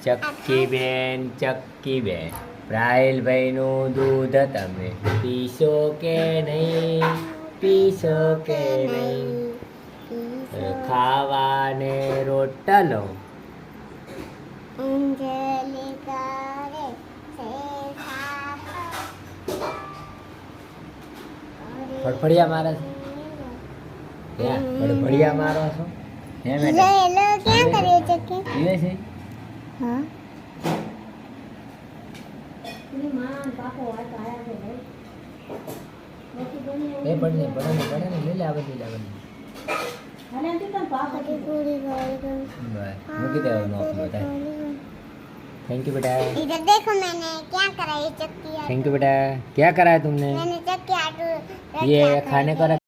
ચક્કી બેન રાહિલ ભાઈનું દૂધ તમે પીશો કે નહીં ખાવાને રોટલો ફડફડિયા મારે છે ફડફડિયા મારો છો હે મેડમ क्या करे चक्के પીવે છે हाँ એ પડને લઈ લે આવે पूरी गाड़ी મૂકી દેવાનું નોકરી બતાય थैंक यू बेटा इधर देखो मैंने क्या करा ये चक्की थैंक यू बेटा क्या करा है तुमने मैंने चक्की आटू ये खाने को